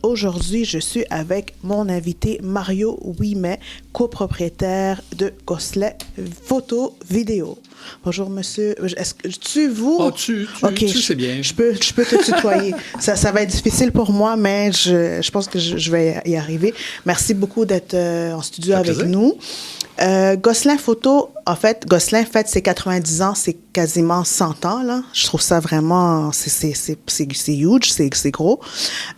aujourd'hui, je suis avec mon invité Mario Ouimet, copropriétaire de Gosselin Photo Vidéo. Bonjour, monsieur. Est-ce que vous? Oh, tu c'est bien. Je peux te tutoyer. Ça va être difficile pour moi, mais je pense que je vais y arriver. Merci beaucoup d'être en studio avec nous. Gosselin Photo, en fait, Gosselin fête ses 90 ans, c'est quasiment 100 ans, là. Je trouve ça vraiment, c'est huge, c'est gros.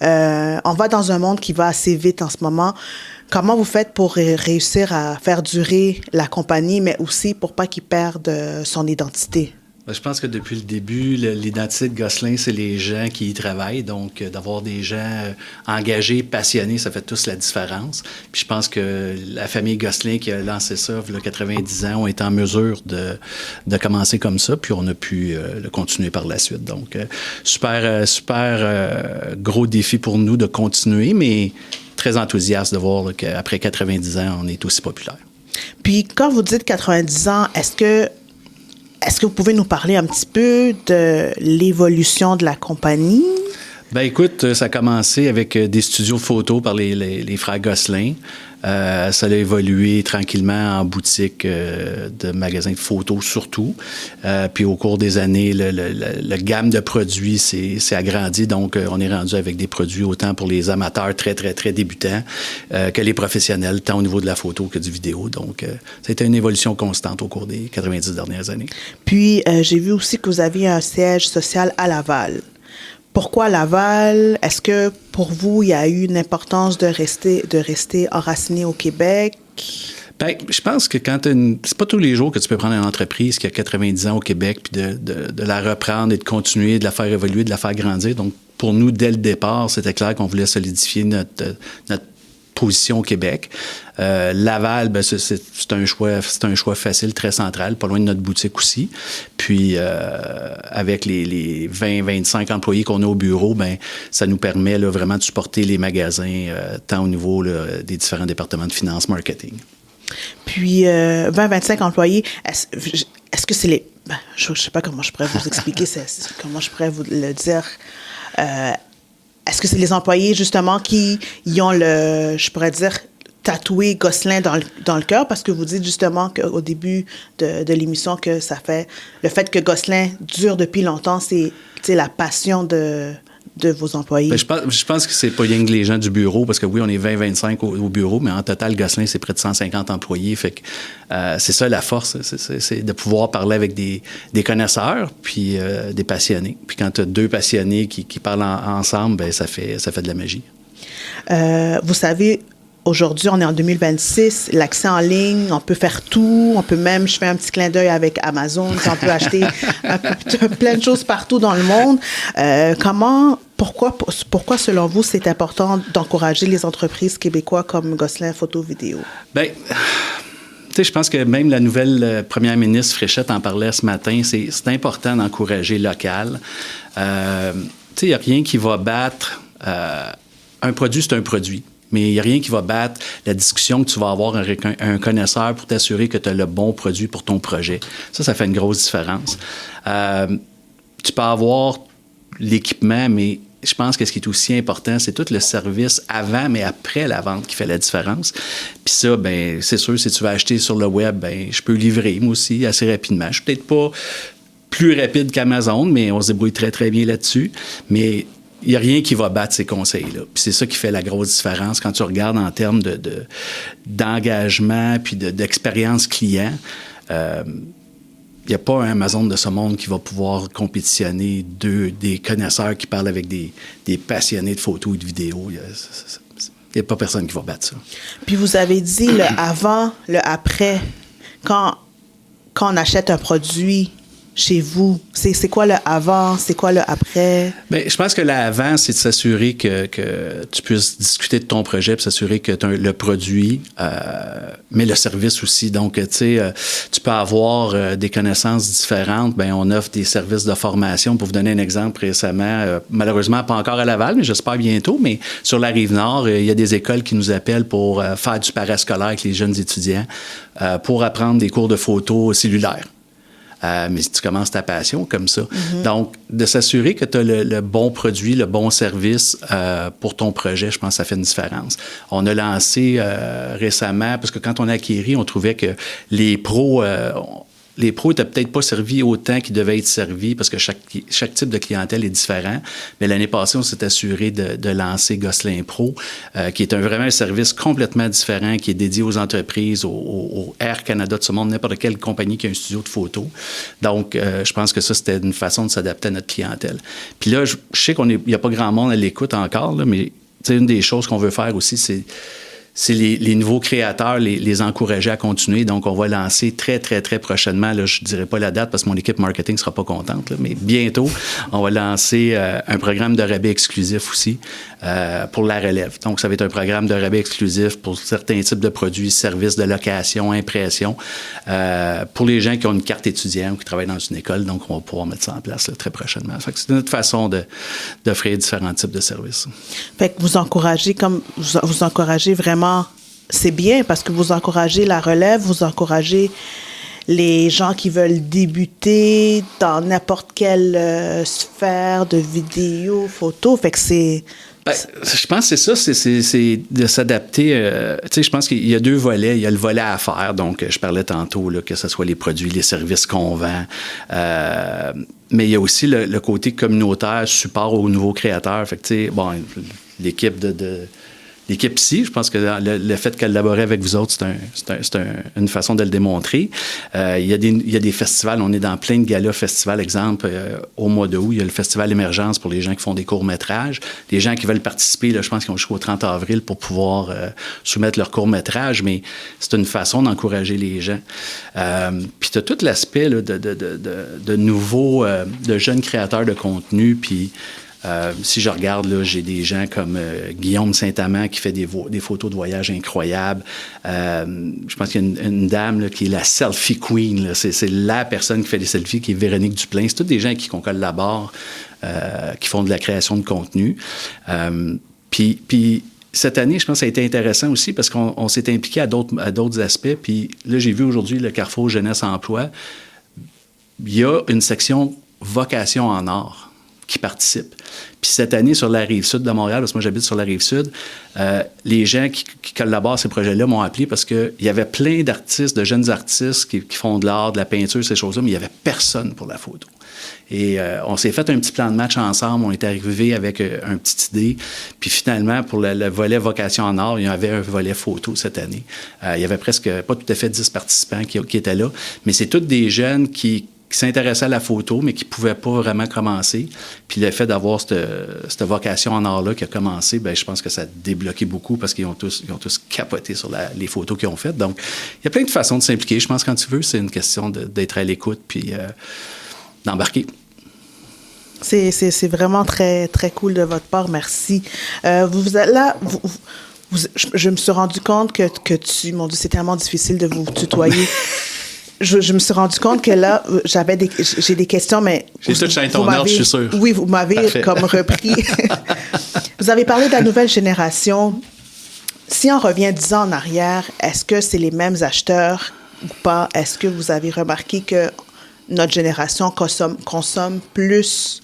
On va dans un monde qui va assez vite en ce moment. Comment vous faites pour réussir à faire durer la compagnie, mais aussi pour pas qu'il perde son identité? Je pense que depuis le début, l'identité de Gosselin, c'est les gens qui y travaillent. Donc, d'avoir des gens engagés, passionnés, ça fait tous la différence. Puis je pense que la famille Gosselin qui a lancé ça, il y a 90 ans, ont été en mesure de commencer comme ça. Puis on a pu le continuer par la suite. Donc, super gros défi pour nous de continuer, mais très enthousiaste de voir là, qu'après 90 ans, on est aussi populaire. Puis quand vous dites 90 ans, est-ce que vous pouvez nous parler un petit peu de l'évolution de la compagnie? Ben écoute, ça a commencé avec des studios photos par les frères Gosselin. Ça a évolué tranquillement en boutique de magasins de photos surtout. Puis au cours des années, le gamme de produits s'est agrandi. Donc, on est rendu avec des produits autant pour les amateurs très, très, très débutants que les professionnels, tant au niveau de la photo que du vidéo. Donc, ça a été une évolution constante au cours des 90 dernières années. Puis, j'ai vu aussi que vous aviez un siège social à Laval. Pourquoi Laval? Est-ce que pour vous, il y a eu une importance de rester enraciné au Québec? Bien, je pense que c'est pas tous les jours que tu peux prendre une entreprise qui a 90 ans au Québec puis de la reprendre et de continuer, de la faire évoluer, de la faire grandir. Donc, pour nous, dès le départ, c'était clair qu'on voulait solidifier notre position au Québec. Laval, ben c'est un choix facile, très central, pas loin de notre boutique aussi. Puis, avec les 20-25 employés qu'on a au bureau, ben ça nous permet là, vraiment de supporter les magasins, tant au niveau là, des différents départements de finance, marketing. Puis, 20-25 employés, est-ce que c'est les... Ben, je ne sais pas comment je pourrais vous expliquer, comment je pourrais vous le dire. Est-ce que c'est les employés, justement, qui y ont je pourrais dire, tatoué Gosselin dans le cœur? Parce que vous dites, justement, qu'au début de l'émission, que ça fait... Le fait que Gosselin dure depuis longtemps, c'est la passion de vos employés. Bien, je pense que c'est pas rien que les gens du bureau, parce que oui, on est 20-25 au bureau, mais en total, Gosselin, c'est près de 150 employés. Fait que c'est ça la force, c'est de pouvoir parler avec des connaisseurs puis des passionnés. Puis quand tu as deux passionnés qui parlent ensemble, bien, ça fait de la magie. Vous savez, aujourd'hui, on est en 2026, l'accès en ligne, on peut faire tout, on peut même, je fais un petit clin d'œil avec Amazon, on peut acheter plein de choses partout dans le monde. Pourquoi, selon vous, c'est important d'encourager les entreprises québécoises comme Gosselin Photo Vidéo? Bien, tu sais, je pense que même la nouvelle première ministre Fréchette en parlait ce matin, c'est important d'encourager local. Tu sais, il n'y a rien qui va battre... un produit, c'est un produit. Mais il n'y a rien qui va battre la discussion que tu vas avoir avec un connaisseur pour t'assurer que tu as le bon produit pour ton projet. Ça fait une grosse différence. Tu peux avoir l'équipement, mais je pense que ce qui est aussi important, c'est tout le service avant, mais après la vente qui fait la différence. Puis ça, ben c'est sûr, si tu vas acheter sur le web, ben je peux livrer, moi aussi, assez rapidement. Je suis peut-être pas plus rapide qu'Amazon, mais on se débrouille très, très bien là-dessus. Mais il n'y a rien qui va battre ces conseils-là. Puis c'est ça qui fait la grosse différence quand tu regardes en termes d'engagement puis d'expérience client. Il n'y a pas un Amazon de ce monde qui va pouvoir compétitionner des connaisseurs qui parlent avec des passionnés de photos et de vidéos. Il n'y a pas personne qui va battre ça. Puis vous avez dit le avant, le après. Quand on achète un produit chez vous, c'est quoi le avant, c'est quoi le après? Bien, je pense que l'avant, c'est de s'assurer que tu puisses discuter de ton projet, puis s'assurer que tu as le produit, mais le service aussi. Donc, tu sais, tu peux avoir des connaissances différentes. Bien, on offre des services de formation. Pour vous donner un exemple, récemment, malheureusement, pas encore à Laval, mais j'espère bientôt, mais sur la Rive-Nord, il y a des écoles qui nous appellent pour faire du parascolaire avec les jeunes étudiants, pour apprendre des cours de photo cellulaire. mais tu commences ta passion comme ça. Donc, de s'assurer que tu as le bon produit, le bon service pour ton projet, je pense que ça fait une différence. On a lancé récemment, parce que quand on a acquis, on trouvait que les pros n'étaient peut-être pas servis autant qu'ils devaient être servis parce que chaque type de clientèle est différent. Mais l'année passée, on s'est assuré de lancer Gosselin Pro, qui est vraiment un service complètement différent, qui est dédié aux entreprises, au Air Canada de ce monde, n'importe quelle compagnie qui a un studio de photo. Donc, je pense que ça, c'était une façon de s'adapter à notre clientèle. Puis là, je sais qu'il n'y a pas grand monde à l'écoute encore, là, mais une des choses qu'on veut faire aussi, c'est les nouveaux créateurs, les encourager à continuer. Donc, on va lancer très, très, très prochainement, là, je ne dirai pas la date parce que mon équipe marketing ne sera pas contente, là, mais bientôt, on va lancer un programme de rabais exclusif aussi pour la relève. Donc, ça va être un programme de rabais exclusif pour certains types de produits, services de location, impression, pour les gens qui ont une carte étudiante ou qui travaillent dans une école. Donc, on va pouvoir mettre ça en place là, très prochainement. Fait que c'est notre façon d'offrir différents types de services. Fait que vous encouragez vraiment. C'est bien parce que vous encouragez la relève, vous encouragez les gens qui veulent débuter dans n'importe quelle sphère de vidéo, photo. Fait que c'est... je pense que c'est ça, c'est de s'adapter. Je pense qu'il y a deux volets. Il y a le volet à faire, donc je parlais tantôt, là, que ce soit les produits, les services qu'on vend. Mais il y a aussi le côté communautaire, support aux nouveaux créateurs. Fait que, l'équipe L'équipe ici, je pense que le fait de collaborer avec vous autres, c'est une façon de le démontrer. Il y a des festivals, on est dans plein de galas festivals, exemple, au mois d'août, il y a le Festival Émergence pour les gens qui font des courts-métrages. Les gens qui veulent participer, là, je pense qu'ils ont jusqu'au 30 avril pour pouvoir soumettre leur court-métrage, mais c'est une façon d'encourager les gens. Puis tu as tout l'aspect là, de nouveaux, de jeunes créateurs de contenu, puis... si je regarde, là, j'ai des gens comme Guillaume Saint-Amand qui fait des photos de voyage incroyables. Je pense qu'il y a une dame là, qui est la selfie queen. Là. C'est la personne qui fait des selfies, qui est Véronique Duplain. C'est tous des gens avec qui on collabore, qui font de la création de contenu. Puis cette année, je pense que ça a été intéressant aussi parce qu'on s'est impliqué à d'autres aspects. Puis là, j'ai vu aujourd'hui le Carrefour Jeunesse-Emploi. Il y a une section vocation en or qui participent. Puis cette année, sur la Rive-Sud de Montréal, parce que moi, j'habite sur la Rive-Sud, les gens qui collaborent à ces projets-là m'ont appelé parce qu'il y avait plein d'artistes, de jeunes artistes qui font de l'art, de la peinture, ces choses-là, mais il n'y avait personne pour la photo. Et on s'est fait un petit plan de match ensemble. On est arrivé avec une petite idée. Puis finalement, pour le volet vocation en art, il y avait un volet photo cette année. Il y avait presque pas tout à fait 10 participants qui étaient là. Mais c'est tous des jeunes qui s'intéressaient à la photo, mais qui ne pouvaient pas vraiment commencer. Puis le fait d'avoir cette vocation en art-là qui a commencé, bien, je pense que ça a débloqué beaucoup parce qu'ils ont tous capoté sur les photos qu'ils ont faites. Donc, il y a plein de façons de s'impliquer. Je pense que quand tu veux, c'est une question d'être à l'écoute puis d'embarquer. C'est vraiment très, très cool de votre part. Merci. Je me suis rendu compte que mon Dieu, c'est tellement difficile de vous tutoyer. Je me suis rendu compte que là, j'ai des questions, mais... J'ai tout changé ton ordre, je suis sûr. Oui, vous m'avez Parfait. Comme repris. Vous avez parlé de la nouvelle génération. Si on revient 10 ans en arrière, est-ce que c'est les mêmes acheteurs ou pas? Est-ce que vous avez remarqué que notre génération consomme plus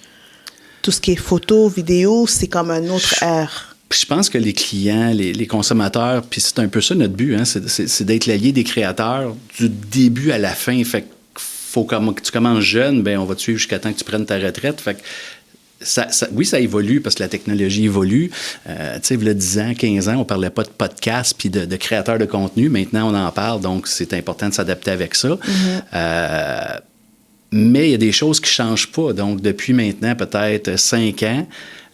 tout ce qui est photo, vidéo? C'est comme un autre ère. Je pense que les clients, les consommateurs, puis c'est un peu ça notre but, hein, c'est d'être l'allié des créateurs du début à la fin. Fait que faut que tu commences jeune, ben on va te suivre jusqu'à temps que tu prennes ta retraite. Fait que oui, ça évolue parce que la technologie évolue. Tu sais, il y a 10 ans, 15 ans, on ne parlait pas de podcast puis de créateurs de contenu. Maintenant, on en parle, donc c'est important de s'adapter avec ça. Mm-hmm. Mais il y a des choses qui ne changent pas. Donc, depuis maintenant, peut-être 5 ans,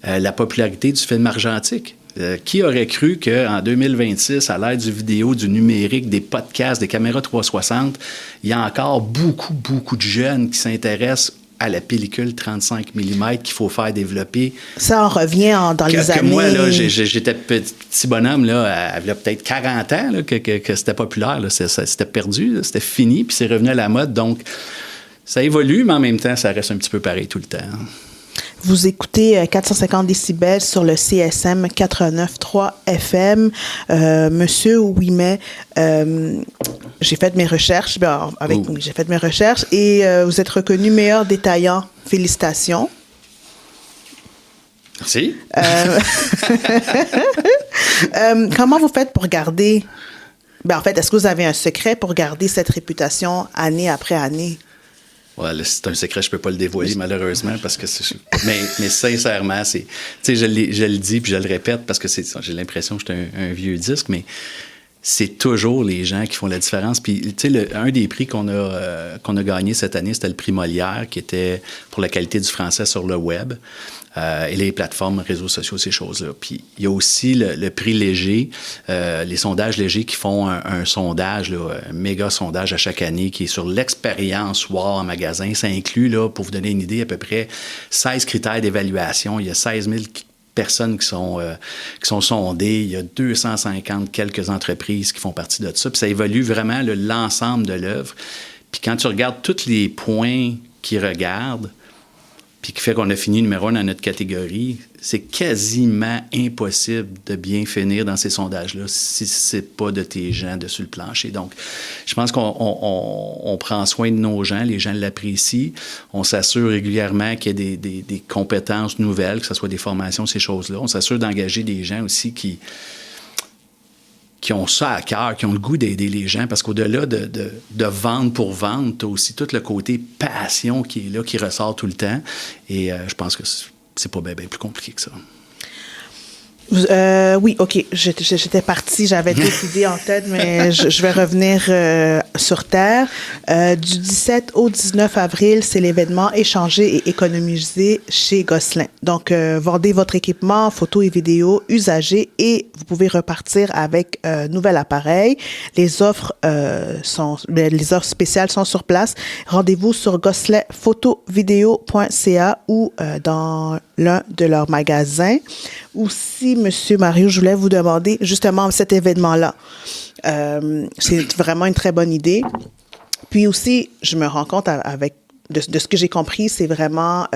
la popularité du film argentique. Qui aurait cru qu'en 2026, à l'ère du vidéo, du numérique, des podcasts, des caméras 360, il y a encore beaucoup, beaucoup de jeunes qui s'intéressent à la pellicule 35 mm qu'il faut faire développer. Ça, on revient dans les années... Moi, là, j'étais petit bonhomme, là, il y a peut-être 40 ans là, que c'était populaire. Là, c'était perdu, là, c'était fini, puis c'est revenu à la mode. Donc, ça évolue, mais en même temps, ça reste un petit peu pareil tout le temps. Vous écoutez 450 décibels sur le CSM 89.3 FM. Monsieur Ouimet, j'ai fait mes recherches, j'ai fait mes recherches et vous êtes reconnu meilleur détaillant. Félicitations. Merci. Comment vous faites pour garder... en fait, est-ce que vous avez un secret pour garder cette réputation année après année? Ouais, là, c'est un secret, je peux pas le dévoiler malheureusement parce que mais sincèrement, c'est, tu sais, je le dis puis je le répète parce que j'ai l'impression que j'étais un vieux disque, mais c'est toujours les gens qui font la différence. Puis, tu sais, un des prix qu'on a gagné cette année, c'était le prix Molière, qui était pour la qualité du français sur le web et les plateformes, réseaux sociaux, ces choses-là. Puis, il y a aussi le prix Léger, les sondages Léger qui font un sondage, là, un méga sondage à chaque année qui est sur l'expérience WOW en magasin. Ça inclut, là, pour vous donner une idée, à peu près 16 critères d'évaluation. Il y a 16 000 personnes qui sont sondées. Il y a 250 quelques entreprises qui font partie de ça. Puis ça évalue vraiment l'ensemble de l'œuvre. Puis quand tu regardes tous les points qu'ils regardent, puis qui fait qu'on a fini numéro 1 dans notre catégorie, c'est quasiment impossible de bien finir dans ces sondages-là si c'est pas de tes gens dessus le plancher. Donc, je pense qu'on prend soin de nos gens, les gens l'apprécient. On s'assure régulièrement qu'il y ait des compétences nouvelles, que ce soit des formations, ces choses-là. On s'assure d'engager des gens aussi qui ont ça à cœur, qui ont le goût d'aider les gens, parce qu'au-delà de vendre pour vendre, tu as aussi tout le côté passion qui est là, qui ressort tout le temps. Et je pense que c'est pas bien plus compliqué que ça. Oui, OK. J'étais partie, j'avais d'autres idées en tête, mais je vais revenir sur Terre. Du 17 au 19 avril, c'est l'événement Échanger et économiser chez Gosselin. Donc, vendez votre équipement, photos et vidéos usagés et vous pouvez repartir avec un nouvel appareil. Les offres spéciales sont sur place. Rendez-vous sur gosselinphotovideo.ca ou dans l'un de leurs magasins. Aussi, Monsieur Mario, je voulais vous demander justement cet événement-là. C'est vraiment une très bonne idée. Puis aussi, je me rends compte de ce que j'ai compris, c'est vraiment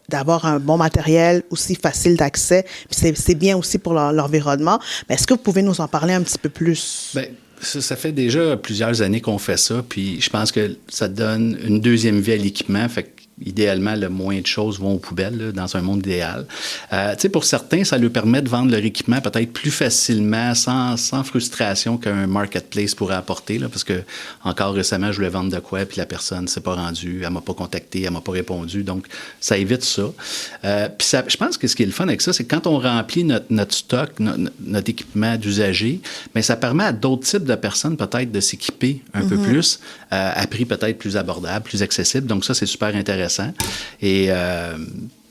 d'avoir un bon matériel aussi facile d'accès. Puis c'est bien aussi pour l'environnement. Mais est-ce que vous pouvez nous en parler un petit peu plus? Bien, ça fait déjà plusieurs années qu'on fait ça. Puis je pense que ça donne une deuxième vie à l'équipement. Fait que idéalement, le moins de choses vont aux poubelles, là, dans un monde idéal. Tu sais, pour certains, ça leur permet de vendre leur équipement peut-être plus facilement, sans frustration qu'un marketplace pourrait apporter, là, parce que encore récemment, je voulais vendre de quoi, puis la personne ne s'est pas rendue, elle ne m'a pas contacté, elle ne m'a pas répondu. Donc, ça évite ça. Puis je pense que ce qui est le fun avec ça, c'est que quand on remplit notre stock, notre équipement d'usagers, bien, ça permet à d'autres types de personnes peut-être de s'équiper un peu plus, à prix peut-être plus abordable, plus accessible. Donc, ça, c'est super intéressant. Et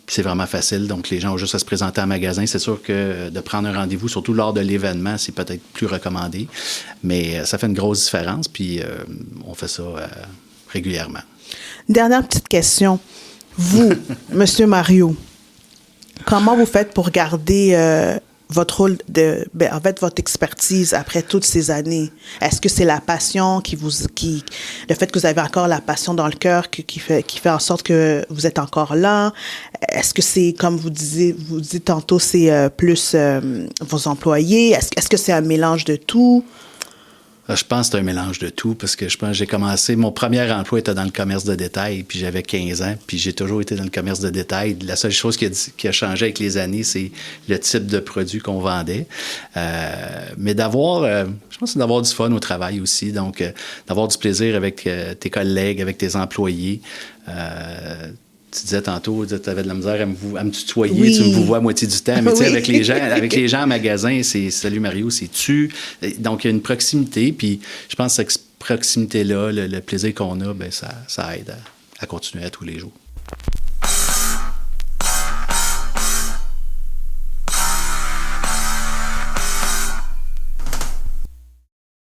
c'est vraiment facile. Donc, les gens ont juste à se présenter en magasin. C'est sûr que de prendre un rendez-vous, surtout lors de l'événement, c'est peut-être plus recommandé. Mais ça fait une grosse différence. Puis, on fait ça régulièrement. Dernière petite question. Vous, Monsieur Mario, comment vous faites pour garder votre rôle en fait, votre expertise après toutes ces années? Est-ce que c'est la passion le fait que vous avez encore la passion dans le cœur qui fait en sorte que vous êtes encore là? Est-ce que c'est, comme vous dites tantôt, c'est plus vos employés? Est-ce que c'est un mélange de tout? Je pense que c'est un mélange de tout parce que je pense que j'ai commencé, mon premier emploi était dans le commerce de détail, puis j'avais 15 ans, puis j'ai toujours été dans le commerce de détail. La seule chose qui a changé avec les années, c'est le type de produit qu'on vendait. Mais je pense que c'est d'avoir du fun au travail aussi, donc d'avoir du plaisir avec tes collègues, avec tes employés. Tu disais tantôt, tu avais de la misère à me tutoyer, oui. Tu me vois à moitié du temps, mais tu sais, avec les gens en magasin, c'est « Salut Mario », c'est « tu ». Donc, il y a une proximité, puis je pense que cette proximité-là, le plaisir qu'on a, bien, ça aide à continuer à tous les jours.